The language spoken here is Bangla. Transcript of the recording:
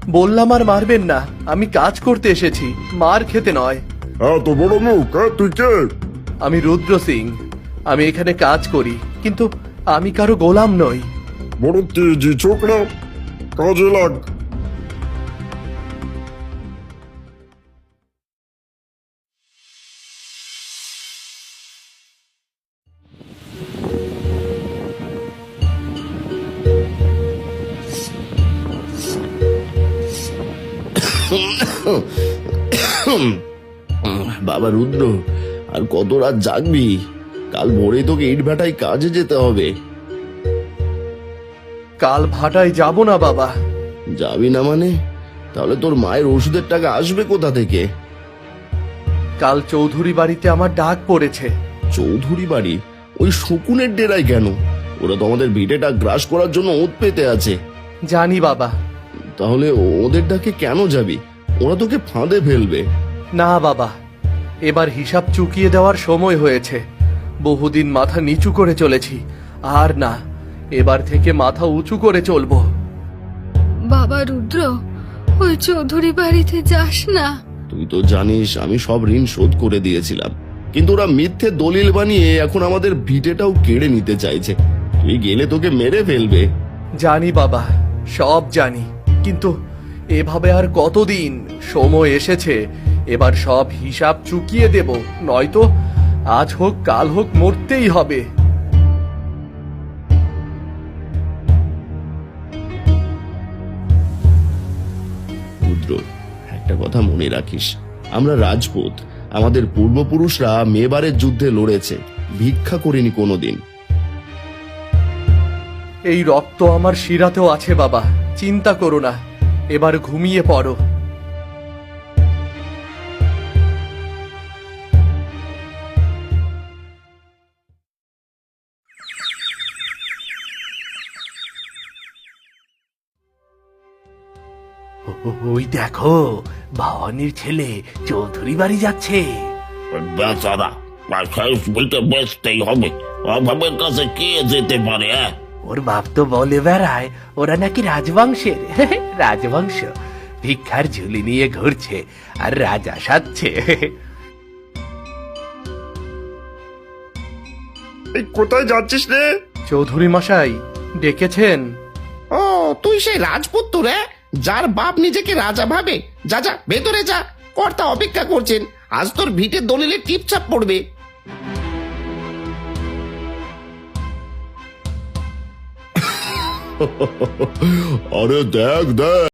বললাম আর মারবেন না, আমি কাজ করতে এসেছি, মার খেতে নয়। এত বড় মুখ, তুই কে? আমি রুদ্র সিং, আমি এখানে কাজ করি, কিন্তু আমি কারো গোলাম নই। বড় তেজি ছোকরা, কাজে লাগ। বাবা রুদ্র, আর কত রাত জাগবি? কাল ভোরে তোকে ইট ভাটায় কাজে যেতে হবে। কাল ভাটায় যাব না বাবা। যাবি না মানে? তাহলে তোর মায়ের ওষুধের টাকা আসবে কোথা থেকে? কাল চৌধুরী বাড়িতে আমার ডাক পড়েছে। চৌধুরী বাড়ি? ওই শকুনের ডেরায় কেন? ওরা তো আমাদের ভিটেটা গ্রাস করার জন্য ওত পেতে আছে। জানি বাবা। তাহলে ওদের ডাকে কেন যাবি? ওরা তোকে ফাঁদে ফেলবে। না বাবা, এবার হিসাব চুকিয়ে দেওয়ার সময় হয়েছে। বহুদিন মাথা নিচু করে চলেছি, আর না, এবার থেকে মাথা উঁচু করে চলবো। বাবা রুদ্র, ওই চৌধুরী বাড়িতে যাস না। তুই তো জানিস আমি সব ঋণ শোধ করে দিয়েছিলাম, কিন্তু ওরা মিথ্যে দলিল বানিয়ে এখন আমাদের ভিটেটাও কেড়ে নিতে চাইছে। তুই গেলে তোকে মেরে ফেলবে। জানি বাবা, সব জানি, কিন্তু এভাবে আর কতদিন? সময় এসেছে, এবার সব হিসাব চুকিয়ে দেব, নয়তো আজ হোক কাল হোক মরতেই হবে। রুদ্র, একটা কথা মনে রাখিস, আমরা রাজপুত। আমাদের পূর্বপুরুষরা মেবারের যুদ্ধে লড়েছে, ভিক্ষা করিনি কোনোদিন। এই রক্ত আমার শিরাতেও আছে বাবা, চিন্তা করো না, এবার ঘুমিয়ে পড়ো। ওই দেখো, ভবানীর ছেলে চৌধুরী বাড়ি যাচ্ছে। বেচারা, শেষ বইতে বেচতেই হবে। অভাবের কাছে কে যেতে পারে? ওর বাপ তো বলে বেড়ায় ওরা নাকি রাজবংশের। রাজবংশ ভিক্ষার ঝুলি নিয়ে ঘুরছে আর রাজা সাজছে। এই কোথায় যাচ্ছিস রে? চৌধুরী মশাই ডেকেছেন? ও, তুই সেই রাজপুত তো রে, যার বাপ নিজেকে রাজা ভাবে। যা যা, ভেতরে যা, কর্তা অপেক্ষা করছেন। আজ তোর ভিটের দলিলে টিপচাপ পড়বে। আরে দেখ দেখ,